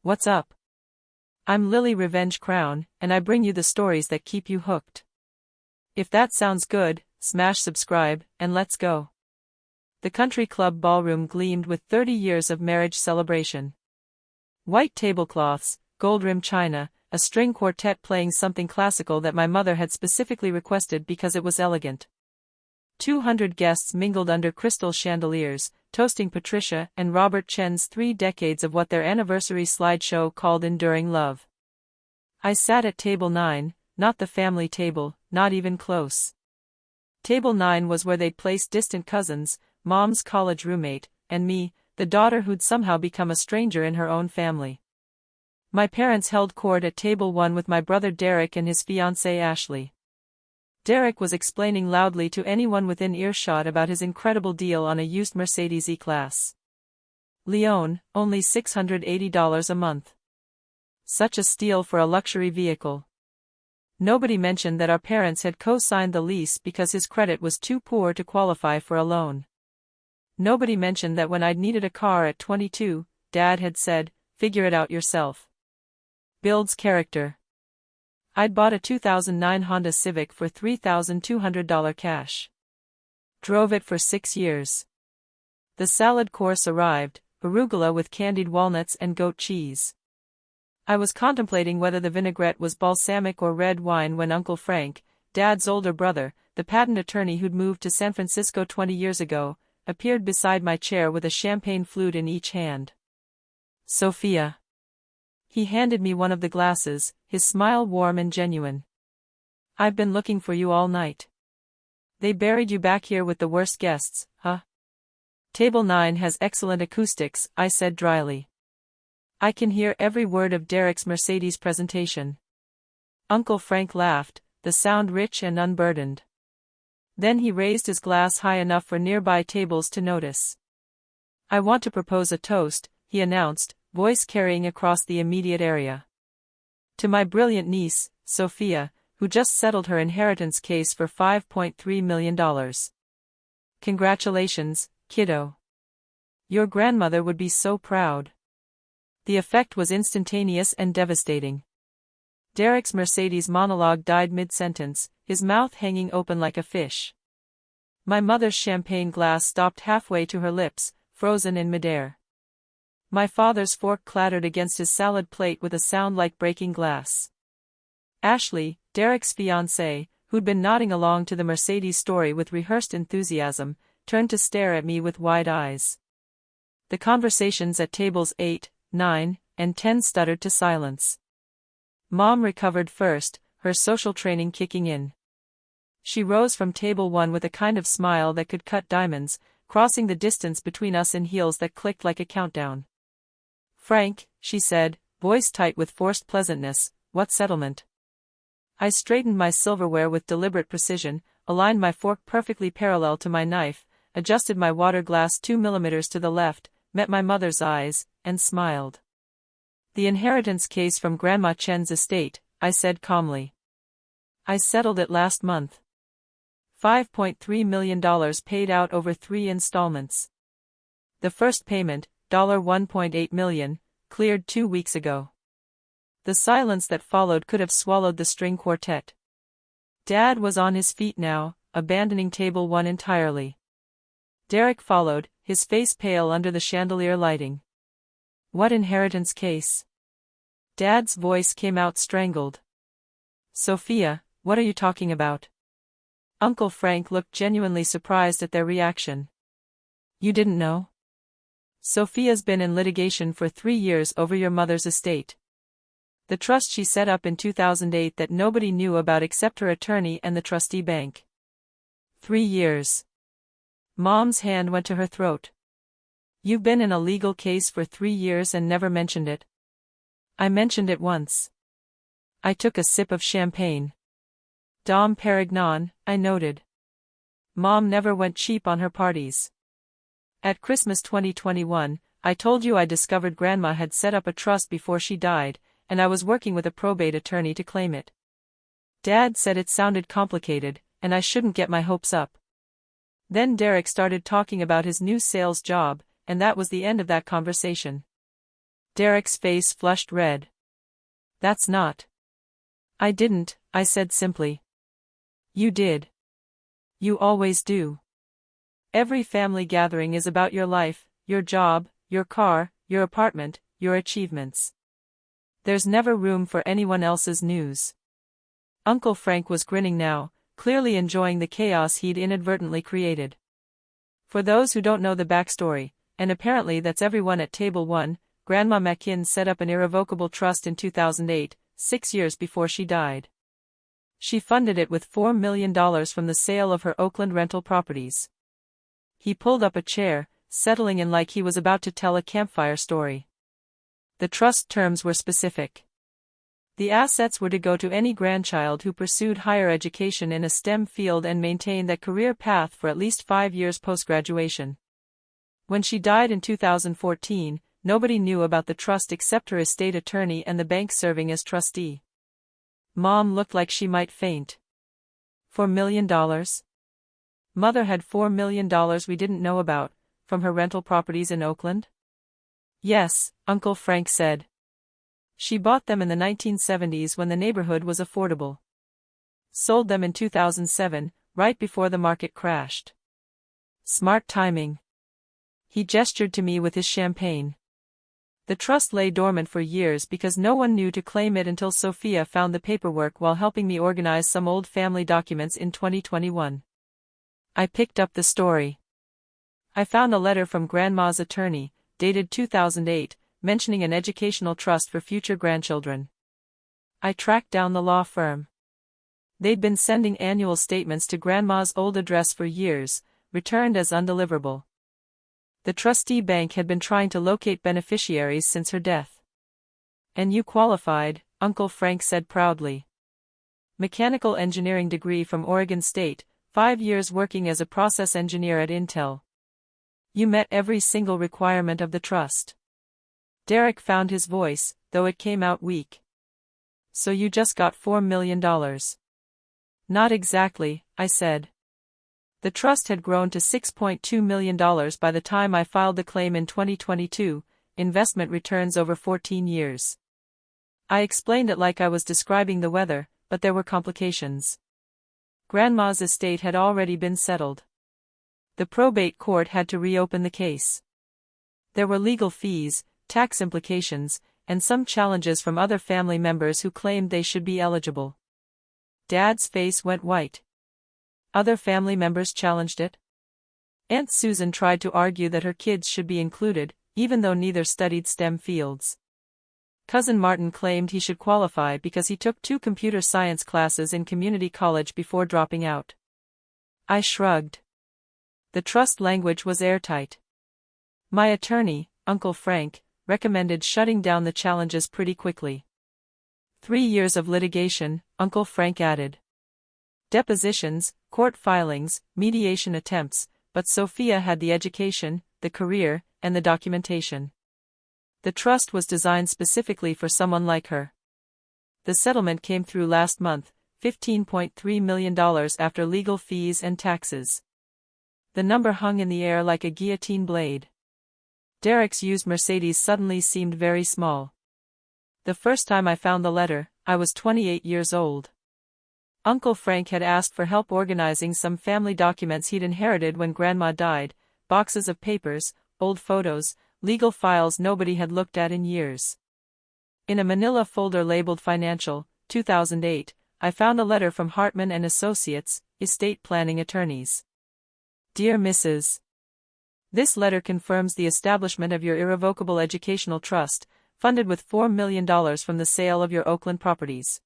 What's up? I'm Lily Revenge Crown, and I bring you the stories that keep you hooked. If that sounds good, smash subscribe, and let's go. The country club ballroom gleamed with 30 years of marriage celebration. White tablecloths, gold-rimmed china, a string quartet playing something classical that my mother had specifically requested because it was elegant. 200 guests mingled under crystal chandeliers, toasting Patricia and Robert Chen's 3 decades of what their anniversary slideshow called enduring love. I sat at table 9, not the family table, not even close. Table 9 was where they'd placed distant cousins, Mom's college roommate, and me, the daughter who'd somehow become a stranger in her own family. My parents held court at table 1 with my brother Dererick and his fiancée Ashley. Derek was explaining loudly to anyone within earshot about his incredible deal on a used Mercedes E-Class. Leon, only $680 a month. Such a steal for a luxury vehicle. Nobody mentioned that our parents had co-signed the lease because his credit was too poor to qualify for a loan. Nobody mentioned that when I'd needed a car at 22, Dad had said, "Figure it out yourself." Builds character. I'd bought a 2009 Honda Civic for $3,200 cash. Drove it for 6 years. The salad course arrived, arugula with candied walnuts and goat cheese. I was contemplating whether the vinaigrette was balsamic or red wine when Uncle Frank, Dad's older brother, the patent attorney who'd moved to San Francisco 20 years ago, appeared beside my chair with a champagne flute in each hand. "Sophia." He handed me one of the glasses, his smile warm and genuine. "I've been looking for you all night. They buried you back here with the worst guests, huh?" "Table 9 has excellent acoustics," I said dryly. "I can hear every word of Dererick's Mercedes presentation." Uncle Frank laughed, the sound rich and unburdened. Then he raised his glass high enough for nearby tables to notice. "I want to propose a toast," he announced, voice carrying across the immediate area. "To my brilliant niece, Sophia, who just settled her inheritance case for $5.3 million. Congratulations, kiddo. Your grandmother would be so proud." The effect was instantaneous and devastating. Dererick's Mercedes monologue died mid-sentence, his mouth hanging open like a fish. My mother's champagne glass stopped halfway to her lips, frozen in midair. My father's fork clattered against his salad plate with a sound like breaking glass. Ashley, Dererick's fiancée, who'd been nodding along to the Mercedes story with rehearsed enthusiasm, turned to stare at me with wide eyes. The conversations at tables 8, 9, and 10 stuttered to silence. Mom recovered first, her social training kicking in. She rose from table 1 with a kind of smile that could cut diamonds, crossing the distance between us in heels that clicked like a countdown. "Frank," she said, voice tight with forced pleasantness, "what settlement?" I straightened my silverware with deliberate precision, aligned my fork perfectly parallel to my knife, adjusted my water glass 2 millimeters to the left, met my mother's eyes, and smiled. "The inheritance case from Grandma Chen's estate," I said calmly. "I settled it last month. $5.3 million paid out over 3 installments. The first payment, $1.8 million, cleared 2 weeks ago." The silence that followed could have swallowed the string quartet. Dad was on his feet now, abandoning table 1 entirely. Dererick followed, his face pale under the chandelier lighting. "What inheritance case?" Dad's voice came out strangled. "Sophia, what are you talking about?" Uncle Frank looked genuinely surprised at their reaction. "You didn't know? Sophia's been in litigation for 3 years over your mother's estate. The trust she set up in 2008 that nobody knew about except her attorney and the trustee bank. 3 years. Mom's hand went to her throat. "You've been in a legal case for 3 years and never mentioned it." "I mentioned it once." I took a sip of champagne. "Dom Perignon," I noted. "Mom never went cheap on her parties. At Christmas 2021, I told you I discovered Grandma had set up a trust before she died, and I was working with a probate attorney to claim it. Dad said it sounded complicated, and I shouldn't get my hopes up. Then Dererick started talking about his new sales job, and that was the end of that conversation. Dererick's face flushed red. That's not. I didn't, I said simply. You did. You always do. Every family gathering is about your life, your job, your car, your apartment, your achievements. There's never room for anyone else's news. Uncle Frank was grinning now, clearly enjoying the chaos he'd inadvertently created. For those who don't know the backstory, and apparently that's everyone at Table 1, Grandma McKinn set up an irrevocable trust in 2008, 6 years before she died. She funded it with $4 million from the sale of her Oakland rental properties. He pulled up a chair, settling in like he was about to tell a campfire story. The trust terms were specific. The assets were to go to any grandchild who pursued higher education in a STEM field and maintained that career path for at least 5 years post-graduation. When she died in 2014, nobody knew about the trust except her estate attorney and the bank serving as trustee. Mom looked like she might faint. $4 million? Mother had $4 million we didn't know about, from her rental properties in Oakland? Yes, Uncle Frank said. She bought them in the 1970s when the neighborhood was affordable. Sold them in 2007, right before the market crashed. Smart timing. He gestured to me with his champagne. The trust lay dormant for years because no one knew to claim it until Sophia found the paperwork while helping me organize some old family documents in 2021. I picked up the story. I found a letter from Grandma's attorney, dated 2008, mentioning an educational trust for future grandchildren. I tracked down the law firm. They'd been sending annual statements to Grandma's old address for years, returned as undeliverable. The trustee bank had been trying to locate beneficiaries since her death. And you qualified, Uncle Frank said proudly. Mechanical engineering degree from Oregon State, 5 years working as a process engineer at Intel. You met every single requirement of the trust. Dererick found his voice, though it came out weak. So you just got $4 million. Not exactly, I said. The trust had grown to $6.2 million by the time I filed the claim in 2022, investment returns over 14 years. I explained it like I was describing the weather, but there were complications. Grandma's estate had already been settled. The probate court had to reopen the case. There were legal fees, tax implications, and some challenges from other family members who claimed they should be eligible. Dad's face went white. Other family members challenged it. Aunt Susan tried to argue that her kids should be included, even though neither studied STEM fields. Cousin Martin claimed he should qualify because he took 2 computer science classes in community college before dropping out. I shrugged. The trust language was airtight. My attorney, Uncle Frank, recommended shutting down the challenges pretty quickly. 3 years of litigation, Uncle Frank added. Depositions, court filings, mediation attempts, but Sophia had the education, the career, and the documentation. The trust was designed specifically for someone like her. The settlement came through last month, $15.3 million after legal fees and taxes. The number hung in the air like a guillotine blade. Dererick's used Mercedes suddenly seemed very small. The first time I found the letter, I was 28 years old. Uncle Frank had asked for help organizing some family documents he'd inherited when Grandma died, boxes of papers, old photos, legal files nobody had looked at in years. In a manila folder labeled Financial, 2008, I found a letter from Hartman and Associates, estate planning attorneys. Dear Mrs. This letter confirms the establishment of your irrevocable educational trust, funded with $4 million from the sale of your Oakland properties.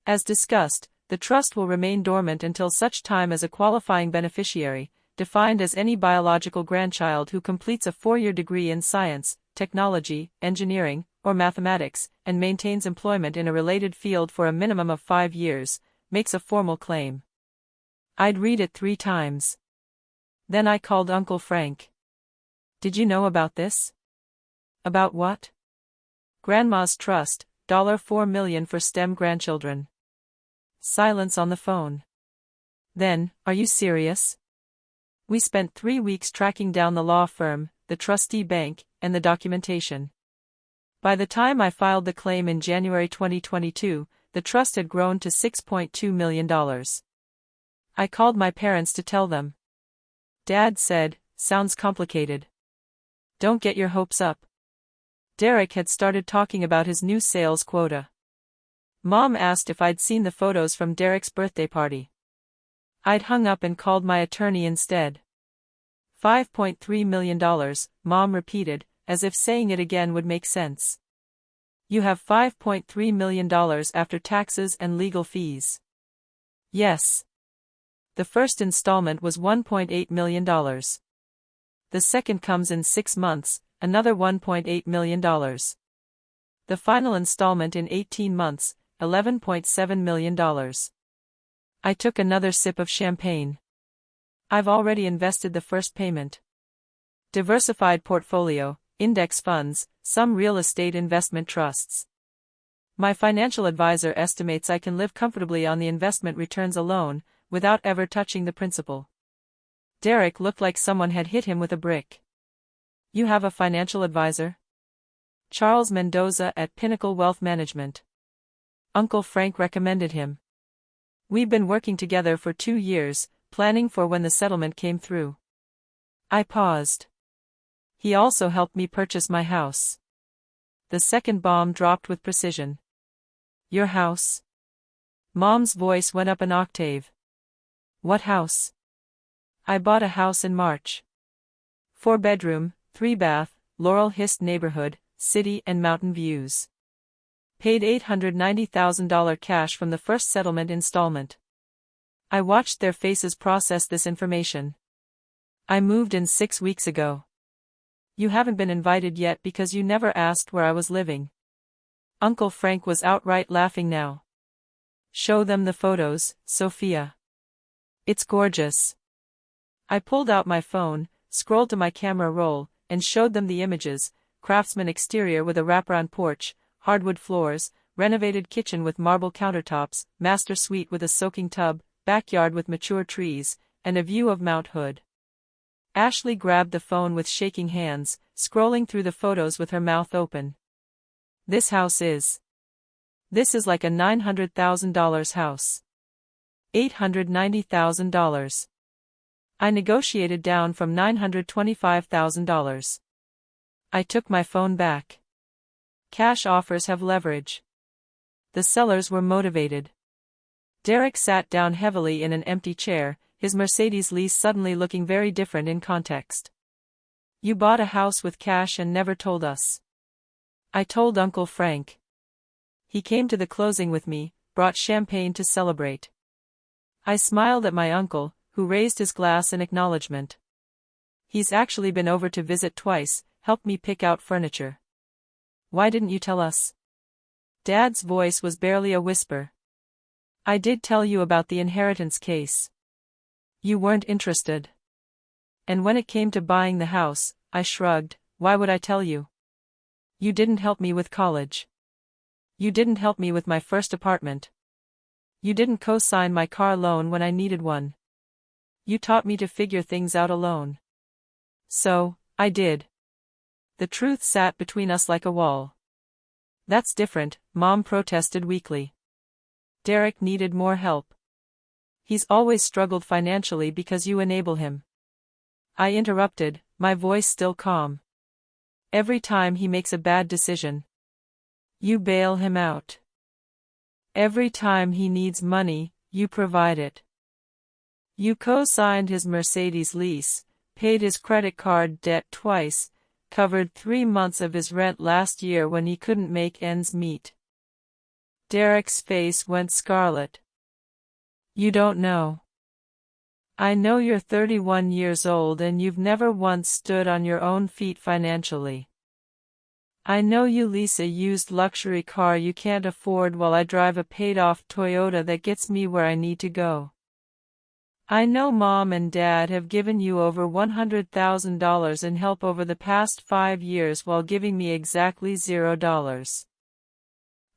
As discussed, the trust will remain dormant until such time as a qualifying beneficiary, defined as any biological grandchild who completes a 4-year degree in science, technology, engineering, or mathematics, and maintains employment in a related field for a minimum of 5 years, makes a formal claim. I'd read it 3 times. Then I called Uncle Frank. Did you know about this? About what? Grandma's trust, $4 million for STEM grandchildren. Silence on the phone. Then, are you serious? We spent 3 weeks tracking down the law firm, the trustee bank, and the documentation. By the time I filed the claim in January 2022, the trust had grown to $6.2 million. I called my parents to tell them. Dad said, "Sounds complicated. Don't get your hopes up." Dererick had started talking about his new sales quota. Mom asked if I'd seen the photos from Dererick's birthday party. I'd hung up and called my attorney instead. $5.3 million, Mom repeated, as if saying it again would make sense. You have $5.3 million after taxes and legal fees. Yes. The first installment was $1.8 million. The second comes in 6 months, another $1.8 million. The final installment in 18 months, $11.7 million. I took another sip of champagne. I've already invested the first payment. Diversified portfolio, index funds, some real estate investment trusts. My financial advisor estimates I can live comfortably on the investment returns alone, without ever touching the principal. Dererick looked like someone had hit him with a brick. You have a financial advisor? Charles Mendoza at Pinnacle Wealth Management. Uncle Frank recommended him. We've been working together for 2 years, planning for when the settlement came through. I paused. He also helped me purchase my house. The second bomb dropped with precision. Your house? Mom's voice went up an octave. What house? I bought a house in March. 4-bedroom, 3-bath, Laurel Hist neighborhood, city and mountain views. Paid $890,000 cash from the first settlement installment. I watched their faces process this information. I moved in 6 weeks ago. You haven't been invited yet because you never asked where I was living. Uncle Frank was outright laughing now. Show them the photos, Sophia. It's gorgeous. I pulled out my phone, scrolled to my camera roll, and showed them the images: craftsman exterior with a wraparound porch, hardwood floors, renovated kitchen with marble countertops, master suite with a soaking tub, backyard with mature trees, and a view of Mount Hood. Ashley grabbed the phone with shaking hands, scrolling through the photos with her mouth open. This is like a $900,000 house. $890,000. I negotiated down from $925,000. I took my phone back. Cash offers have leverage. The sellers were motivated. Dererick sat down heavily in an empty chair, his Mercedes lease suddenly looking very different in context. You bought a house with cash and never told us. I told Uncle Frank. He came to the closing with me, brought champagne to celebrate. I smiled at my uncle, who raised his glass in acknowledgement. He's actually been over to visit twice, helped me pick out furniture. Why didn't you tell us? Dad's voice was barely a whisper. I did tell you about the inheritance case. You weren't interested. And when it came to buying the house, I shrugged. Why would I tell you? You didn't help me with college. You didn't help me with my first apartment. You didn't co-sign my car loan when I needed one. You taught me to figure things out alone. So, I did. The truth sat between us like a wall. That's different, Mom protested weakly. Dererick needed more help. He's always struggled financially because you enable him. I interrupted, my voice still calm. Every time he makes a bad decision, you bail him out. Every time he needs money, you provide it. You co-signed his Mercedes lease, paid his credit card debt twice, covered 3 months of his rent last year when he couldn't make ends meet. Dererick's face went scarlet. You don't know. I know you're 31 years old and you've never once stood on your own feet financially. I know you lease a used luxury car you can't afford while I drive a paid-off Toyota that gets me where I need to go. I know Mom and Dad have given you over $100,000 in help over the past 5 years while giving me exactly $0.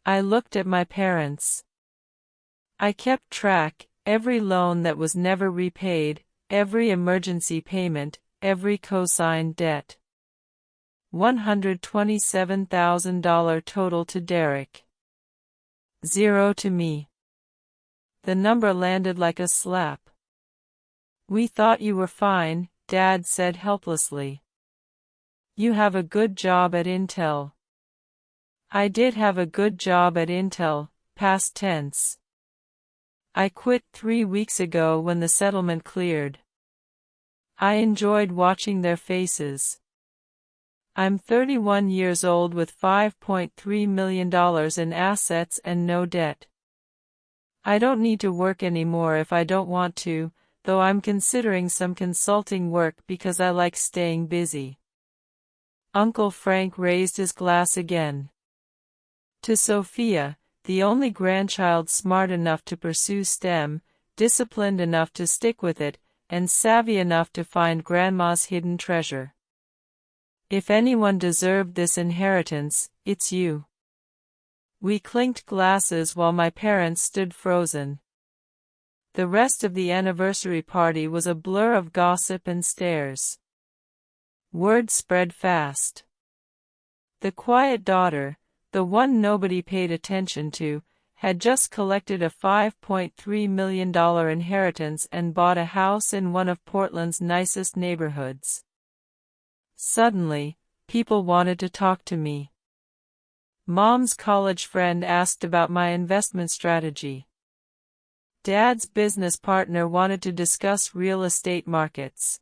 I looked at my parents. I kept track, every loan that was never repaid, every emergency payment, every co-signed debt. $127,000 total to Dererick. 0 to me. The number landed like a slap. We thought you were fine, Dad said helplessly. You have a good job at Intel. I did have a good job at Intel, past tense. I quit 3 weeks ago when the settlement cleared. I enjoyed watching their faces. I'm 31 years old with $5.3 million in assets and no debt. I don't need to work anymore if I don't want to, though I'm considering some consulting work because I like staying busy. Uncle Frank raised his glass again. To Sophia, the only grandchild smart enough to pursue STEM, disciplined enough to stick with it, and savvy enough to find Grandma's hidden treasure. If anyone deserved this inheritance, it's you. We clinked glasses while my parents stood frozen. The rest of the anniversary party was a blur of gossip and stares. Word spread fast. The quiet daughter, the one nobody paid attention to, had just collected a $5.3 million inheritance and bought a house in one of Portland's nicest neighborhoods. Suddenly, people wanted to talk to me. Mom's college friend asked about my investment strategy. Dad's business partner wanted to discuss real estate markets.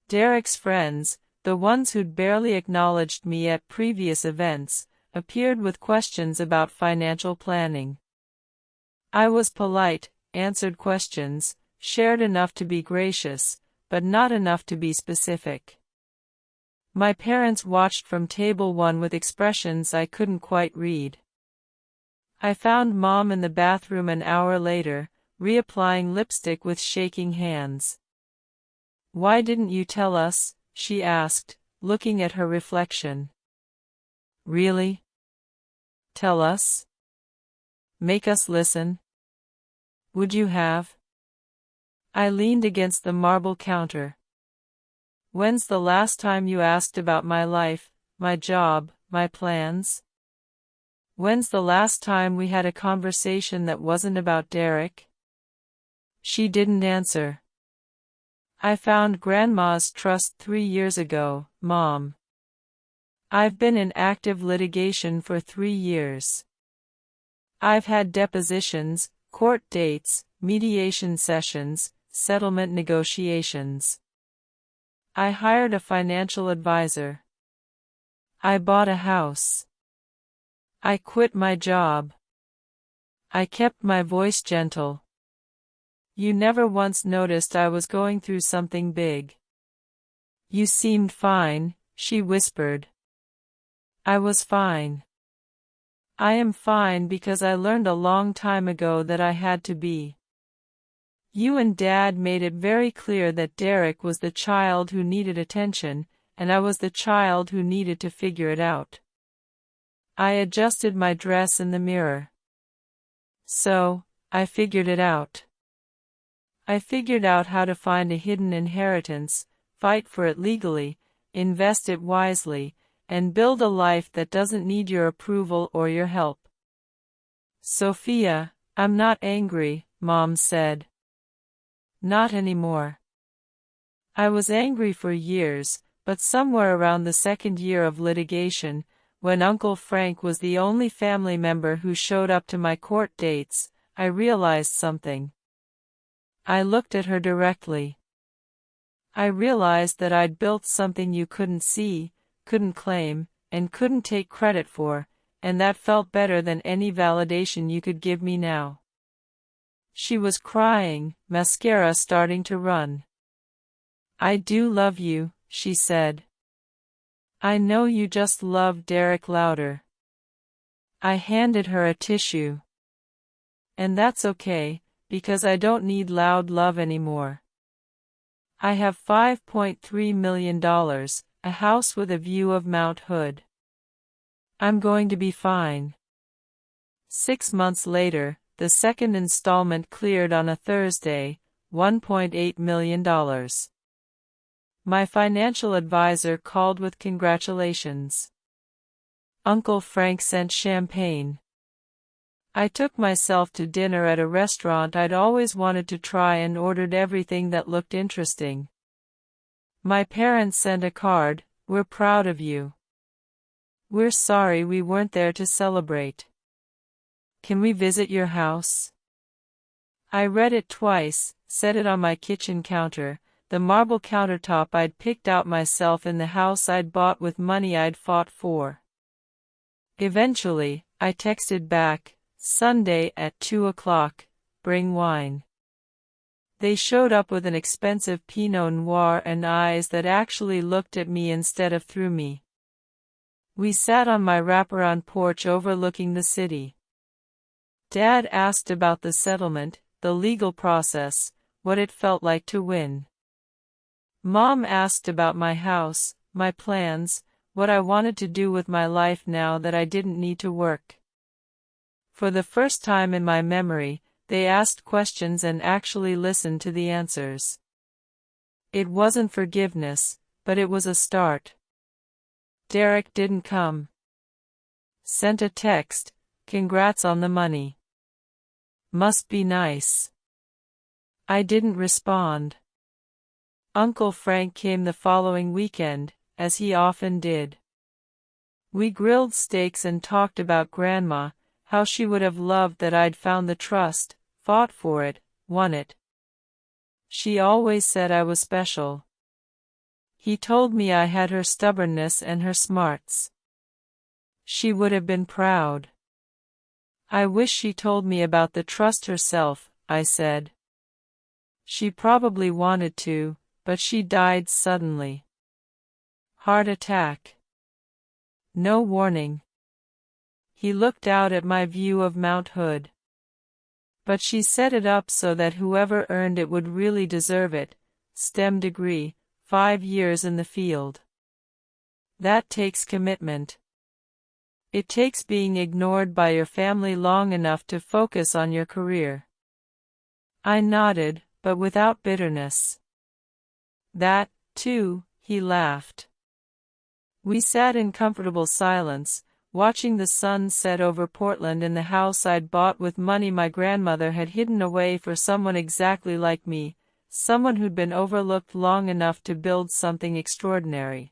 Dererick's friends, the ones who'd barely acknowledged me at previous events, appeared with questions about financial planning. I was polite, answered questions, shared enough to be gracious, but not enough to be specific. My parents watched from table 1 with expressions I couldn't quite read. I found Mom in the bathroom an hour later, reapplying lipstick with shaking hands. Why didn't you tell us? She asked, looking at her reflection. Really? Tell us? Make us listen? Would you have? I leaned against the marble counter. When's the last time you asked about my life, my job, my plans? When's the last time we had a conversation that wasn't about Dererick? She didn't answer. I found Grandma's trust 3 years ago, Mom. I've been in active litigation for 3 years. I've had depositions, court dates, mediation sessions, settlement negotiations. I hired a financial advisor. I bought a house. I quit my job. I kept my voice gentle. You never once noticed I was going through something big. You seemed fine, she whispered. I was fine. I am fine because I learned a long time ago that I had to be. You and Dad made it very clear that Dererick was the child who needed attention, and I was the child who needed to figure it out. I adjusted my dress in the mirror. So, I figured it out. I figured out how to find a hidden inheritance, fight for it legally, invest it wisely, and build a life that doesn't need your approval or your help. Sophia, I'm not angry, Mom said. Not anymore. I was angry for years, but somewhere around the 2nd year of litigation, when Uncle Frank was the only family member who showed up to my court dates, I realized something. I looked at her directly. I realized that I'd built something you couldn't see, couldn't claim, and couldn't take credit for, and that felt better than any validation you could give me now. She was crying, mascara starting to run. I do love you, she said. I know you just love Dererick louder. I handed her a tissue. And that's okay, because I don't need loud love anymore. I have $5.3 million, a house with a view of Mount Hood. I'm going to be fine. 6 months later, the second installment cleared on a Thursday, $1.8 million. My financial advisor called with congratulations. Uncle Frank sent champagne. I took myself to dinner at a restaurant I'd always wanted to try and ordered everything that looked interesting. My parents sent a card, "We're proud of you. We're sorry we weren't there to celebrate. Can we visit your house?" I read it twice, set it on my kitchen counter, the marble countertop I'd picked out myself in the house I'd bought with money I'd fought for. Eventually, I texted back, "Sunday at 2 o'clock, bring wine." They showed up with an expensive Pinot Noir and eyes that actually looked at me instead of through me. We sat on my wraparound porch overlooking the city. Dad asked about the settlement, the legal process, what it felt like to win. Mom asked about my house, my plans, what I wanted to do with my life now that I didn't need to work. For the first time in my memory, they asked questions and actually listened to the answers. It wasn't forgiveness, but it was a start. Dererick didn't come. Sent a text, "Congrats on the money. Must be nice." I didn't respond. Uncle Frank came the following weekend, as he often did. We grilled steaks and talked about Grandma, how she would have loved that I'd found the trust, fought for it, won it. She always said I was special. He told me I had her stubbornness and her smarts. She would have been proud. I wish she told me about the trust herself, I said. She probably wanted to, but she died suddenly. Heart attack. No warning. He looked out at my view of Mount Hood. But she set it up so that whoever earned it would really deserve it. STEM degree, 5 years in the field. That takes commitment. It takes being ignored by your family long enough to focus on your career. I nodded, but without bitterness. That, too, he laughed. We sat in comfortable silence, watching the sun set over Portland in the house I'd bought with money my grandmother had hidden away for someone exactly like me, someone who'd been overlooked long enough to build something extraordinary.